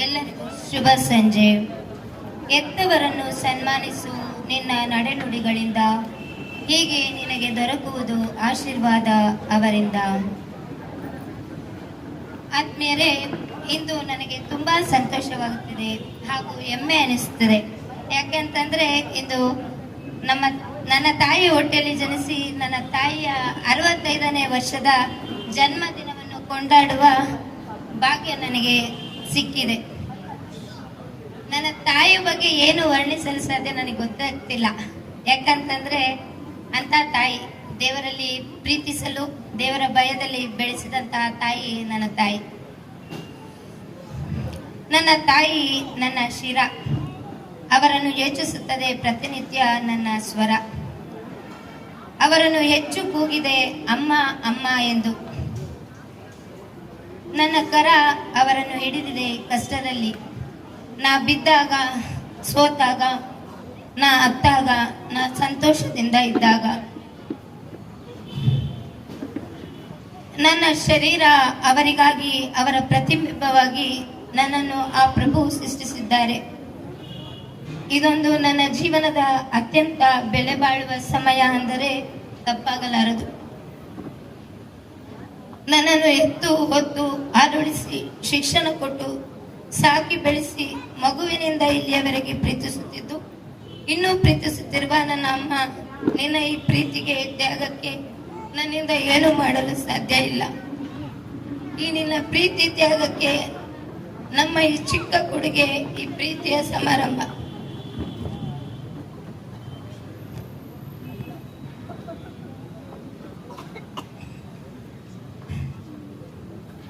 ಎಲ್ಲರಿಗೂ ಶುಭ ಸಂಜೆ. ಎತ್ತವರನ್ನು ಸನ್ಮಾನಿಸು ನಿನ್ನ ನಡೆನುಡಿಗಳಿಂದ, ಹೀಗೆ ನಿನಗೆ ದೊರಕುವುದು ಆಶೀರ್ವಾದ ಅವರಿಂದ. ಆದ್ಮೇಲೆ ಇಂದು ನನಗೆ ತುಂಬಾ ಸಂತೋಷವಾಗುತ್ತಿದೆ ಹಾಗೂ ಹೆಮ್ಮೆ ಅನಿಸುತ್ತದೆ. ಯಾಕೆಂತಂದ್ರೆ ಇಂದು ನನ್ನ ತಾಯಿ ಹೊಟ್ಟೆಯಲ್ಲಿ ಜನಿಸಿ ನನ್ನ ತಾಯಿಯ 65ನೇ ವರ್ಷದ ಜನ್ಮದಿನವನ್ನು ಕೊಂಡಾಡುವ ಭಾಗ್ಯ ನನಗೆ ಸಿಕ್ಕಿದೆ. ನನ್ನ ತಾಯಿಯ ಬಗ್ಗೆ ಏನು ವರ್ಣಿಸಲು ಸಾಧ್ಯ ನನಗೆ ಗೊತ್ತಾಗ್ತಿಲ್ಲ. ಯಾಕಂತಂದ್ರೆ ಅಂತ ತಾಯಿ, ದೇವರಲ್ಲಿ ಪ್ರೀತಿಸಲು ದೇವರ ಭಯದಲ್ಲಿ ಬೆಳೆಸಿದಂತಹ ತಾಯಿ ನನ್ನ ತಾಯಿ. ನನ್ನ ತಾಯಿ ನನ್ನ ಶಿರ, ಅವರನ್ನು ಯೋಚಿಸುತ್ತದೆ ಪ್ರತಿನಿತ್ಯ ನನ್ನ ಸ್ವರ. ಅವರನ್ನು ಹೆಚ್ಚು ಕೂಗಿದೆ ಅಮ್ಮ ಅಮ್ಮ ಎಂದು. ನನ್ನ ಕರ ಅವರನ್ನು ಹಿಡಿದಿದೆ ಕಷ್ಟದಲ್ಲಿ. ನಾ ಬಿದ್ದಾಗ, ಸೋತಾಗ, ನಾ ಅತ್ತಾಗ, ನಾ ಸಂತೋಷದಿಂದ ಇದ್ದಾಗ. ನನ್ನ ಶರೀರ ಅವರಿಗಾಗಿ, ಅವರ ಪ್ರತಿಬಿಂಬವಾಗಿ ನನ್ನನ್ನು ಆ ಪ್ರಭು ಸೃಷ್ಟಿಸಿದ್ದಾರೆ. ಇದೊಂದು ನನ್ನ ಜೀವನದ ಅತ್ಯಂತ ಬೆಲೆ ಬಾಳುವ ಸಮಯ ಅಂದರೆ ತಪ್ಪಾಗಲಾರದು. ನನ್ನನ್ನು ಎತ್ತು ಹೊತ್ತು ಆಡಳಿಸಿ ಶಿಕ್ಷಣ ಕೊಟ್ಟು ಸಾಕಿ ಬೆಳೆಸಿ ಮಗುವಿನಿಂದ ಇಲ್ಲಿಯವರೆಗೆ ಪ್ರೀತಿಸುತ್ತಿದ್ದು, ಇನ್ನೂ ಪ್ರೀತಿಸುತ್ತಿರುವ ನನ್ನ ಅಮ್ಮ, ನಿನ್ನ ಈ ಪ್ರೀತಿಗೆ, ತ್ಯಾಗಕ್ಕೆ ನನ್ನಿಂದ ಏನು ಮಾಡಲು ಸಾಧ್ಯ ಇಲ್ಲ. ಈ ನಿನ್ನ ಪ್ರೀತಿ ತ್ಯಾಗಕ್ಕೆ ನಮ್ಮ ಈ ಚಿಕ್ಕ ಕೊಡುಗೆ, ಈ ಪ್ರೀತಿಯ ಸಮಾರಂಭ.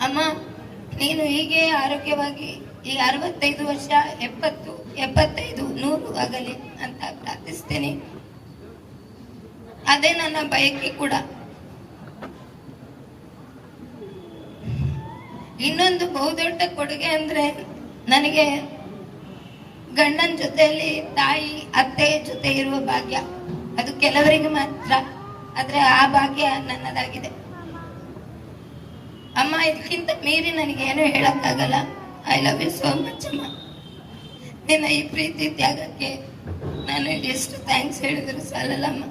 ಅಮ್ಮ, ನೀನು ಹೀಗೆ ಆರೋಗ್ಯವಾಗಿ ಈ 65 ವರ್ಷ, 70, 75, 100 ಆಗಲಿ ಅಂತ ಪ್ರಾರ್ಥಿಸ್ತೇನೆ. ಅದೇ ನನ್ನ ಬಯಕೆ ಕೂಡ. ಇನ್ನೊಂದು ಬಹುದೊಡ್ಡ ಕೊಡುಗೆ ಅಂದ್ರೆ ನನಗೆ ಗಂಡನ ಜೊತೆಯಲ್ಲಿ ತಾಯಿ, ಅತ್ತೆ ಜೊತೆ ಇರುವ ಭಾಗ್ಯ. ಅದು ಕೆಲವರಿಗೆ ಮಾತ್ರ, ಆದ್ರೆ ಆ ಭಾಗ್ಯ ನನ್ನದಾಗಿದೆ. ಅಮ್ಮ, ಇದಕ್ಕಿಂತ ಮೀರಿ ನನಗೇನು ಹೇಳಕ್ಕಾಗಲ್ಲ. I love you so much ಅಮ್ಮ. ನಿನ್ನ ಈ ಪ್ರೀತಿ ತ್ಯಾಗಕ್ಕೆ ನಾನು ಎಷ್ಟು ಥ್ಯಾಂಕ್ಸ್ ಹೇಳಿದ್ರು ಸಾಲಲ್ಲ ಅಮ್ಮ.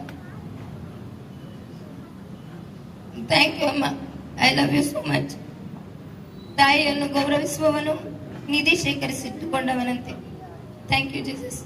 ಥ್ಯಾಂಕ್ ಯು ಅಮ್ಮ. I love you so much. ತಾಯಿಯನ್ನು ಗೌರವಿಸುವವನು ನಿಧಿ ಶೇಖರಿಸಿಟ್ಟುಕೊಂಡವನಂತೆ. Thank you Jesus.